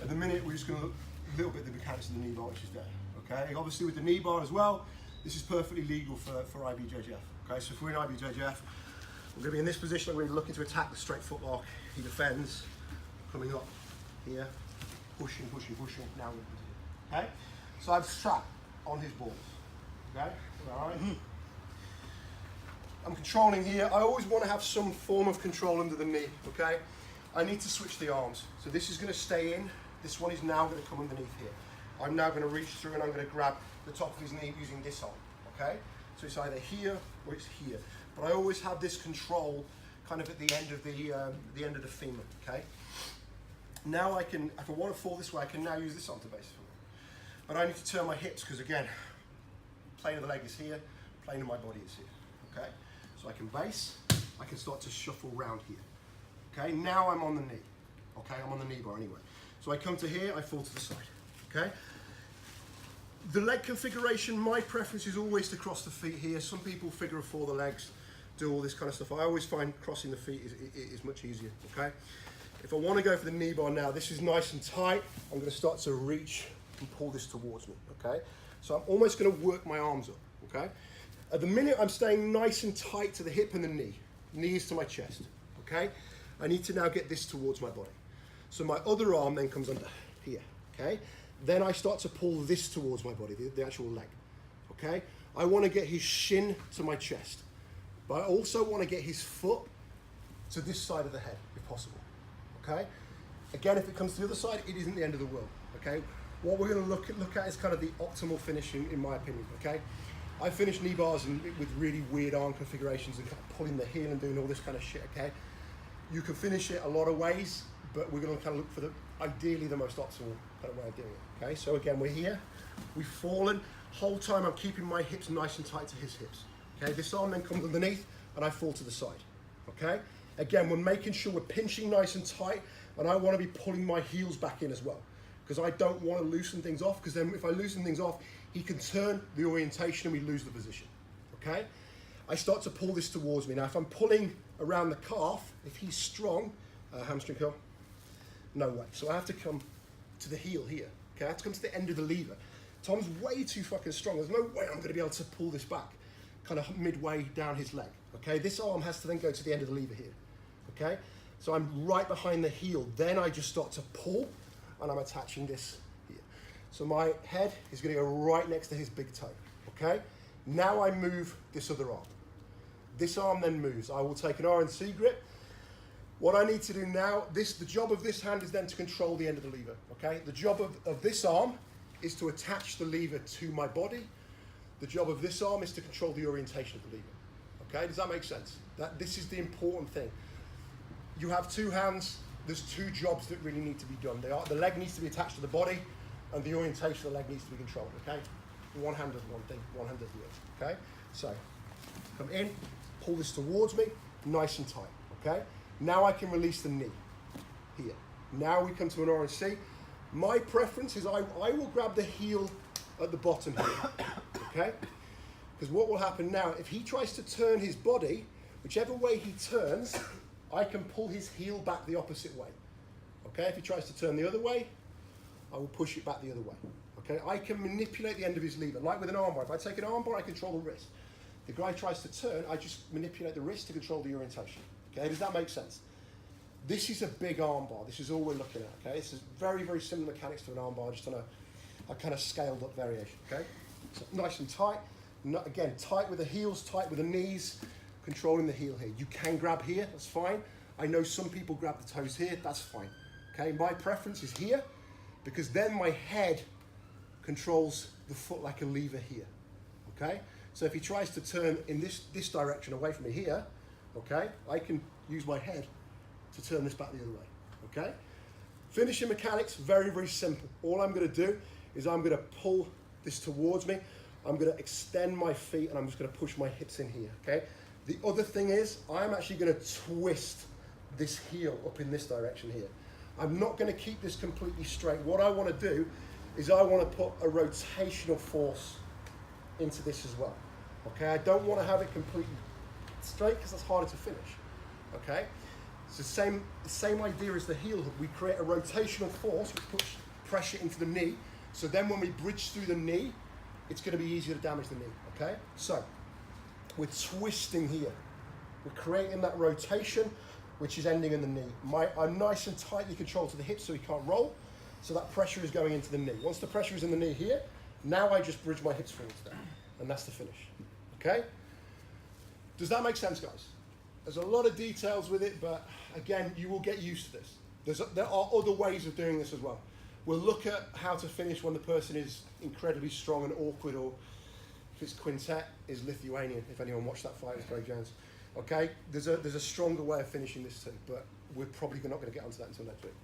At the minute, we're just going to look a little bit at the mechanics of the knee bar, which is there. Okay, obviously with the knee bar as well, this is perfectly legal for IBJJF. Okay, so if we're in IBJJF, we're going to be in this position. We're going to be looking to attack the straight footlock. He defends, coming up here, pushing. Now we're okay. So I'm sat on his balls. Okay, all right. I'm controlling here. I always want to have some form of control under the knee. Okay, I need to switch the arms. So this is going to stay in. This one is now going to come underneath here. I'm now going to reach through and I'm going to grab the top of his knee using this arm. Okay, so it's either here or it's here. But I always have this control kind of at the end of the femur. Okay. Now I can, if I want to fall this way, I can now use this arm to base forward. But I need to turn my hips because again, plane of the leg is here, plane of my body is here. Okay, so I can base, I can start to shuffle round here. Okay, now I'm on the knee. Okay, I'm on the knee bar anyway. So I come to here, I fall to the side. Okay. The leg configuration, my preference is always to cross the feet here. Some people figure of four the legs, do all this kind of stuff. I always find crossing the feet is much easier. Okay. If I want to go for the knee bar now, this is nice and tight. I'm going to start to reach and pull this towards me. Okay. So I'm almost going to work my arms up. Okay. At the minute, I'm staying nice and tight to the hip and the knee. Knees to my chest. Okay. I need to now get this towards my body. So my other arm then comes under here. Okay. Then I start to pull this towards my body, the actual leg. Okay. I want to get his shin to my chest, but I also want to get his foot to this side of the head, if possible. Okay. Again, if it comes to the other side, it isn't the end of the world. Okay. What we're going to look at is kind of the optimal finishing, in my opinion. Okay. I finish knee bars with really weird arm configurations and kind of pulling the heel and doing all this kind of shit. Okay. You can finish it a lot of ways, but we're going to kind of look for ideally the most optimal kind of way of doing it. Okay, so again, we're here, we've fallen. Whole time I'm keeping my hips nice and tight to his hips. Okay, this arm then comes underneath and I fall to the side. Okay, again, we're making sure we're pinching nice and tight, and I want to be pulling my heels back in as well, because I don't want to loosen things off, because then if I loosen things off, he can turn the orientation and we lose the position. Okay, I start to pull this towards me. Now, if I'm pulling around the calf, if he's strong, hamstring curl, no way. So I have to come to the heel here. Okay, I have to come to the end of the lever. Tom's way too fucking strong. There's no way I'm going to be able to pull this back kind of midway down his leg. Okay, this arm has to then go to the end of the lever here. Okay, so I'm right behind the heel. Then I just start to pull and I'm attaching this here. So my head is going to go right next to his big toe. Okay, now I move this other arm. This arm then moves. I will take an RNC grip. What I need to do now, the job of this hand is then to control the end of the lever, okay? The job of this arm is to attach the lever to my body. The job of this arm is to control the orientation of the lever, okay? Does that make sense? This is the important thing. You have two hands, there's two jobs that really need to be done. The leg needs to be attached to the body, and the orientation of the leg needs to be controlled, okay? One hand does one thing, one hand does the other, okay? So, come in, pull this towards me, nice and tight, okay? Now I can release the knee here. Now we come to an RNC. My preference is I will grab the heel at the bottom here, okay? Because what will happen now, if he tries to turn his body, whichever way he turns, I can pull his heel back the opposite way, okay? If he tries to turn the other way, I will push it back the other way, okay? I can manipulate the end of his lever, like with an armbar. If I take an armbar, I control the wrist. The guy tries to turn, I just manipulate the wrist to control the orientation. Okay, does that make sense? This is a big arm bar. This is all we're looking at. Okay, this is very, very similar mechanics to an arm bar, just on a kind of scaled up variation. Okay, so nice and tight. Again, tight with the heels, tight with the knees, controlling the heel here. You can grab here, that's fine. I know some people grab the toes here, that's fine. Okay, my preference is here, because then my head controls the foot like a lever here. Okay, so if he tries to turn in this direction away from me here, okay, I can use my head to turn this back the other way, okay? Finishing mechanics, very, very simple. All I'm gonna do is I'm gonna pull this towards me, I'm gonna extend my feet, and I'm just gonna push my hips in here, okay? The other thing is, I'm actually gonna twist this heel up in this direction here. I'm not gonna keep this completely straight. What I wanna do is I wanna put a rotational force into this as well, okay? I don't wanna have it completely straight, because that's harder to finish, okay? It's the same idea as the heel hook. We create a rotational force which puts pressure into the knee. So then when we bridge through the knee, it's going to be easier to damage the knee, okay? So we're twisting here. We're creating that rotation, which is ending in the knee. I'm nice and tightly controlled to the hips so he can't roll. So that pressure is going into the knee. Once the pressure is in the knee here, now I just bridge my hips forwards there. And that's the finish, okay? Does that make sense, guys? There's a lot of details with it, but again, you will get used to this. There are other ways of doing this as well. We'll look at how to finish when the person is incredibly strong and awkward, or if it's quintet, is Lithuanian, if anyone watched that fight with Greg Jones. Okay, there's a stronger way of finishing this too, but we're probably not going to get onto that until next week.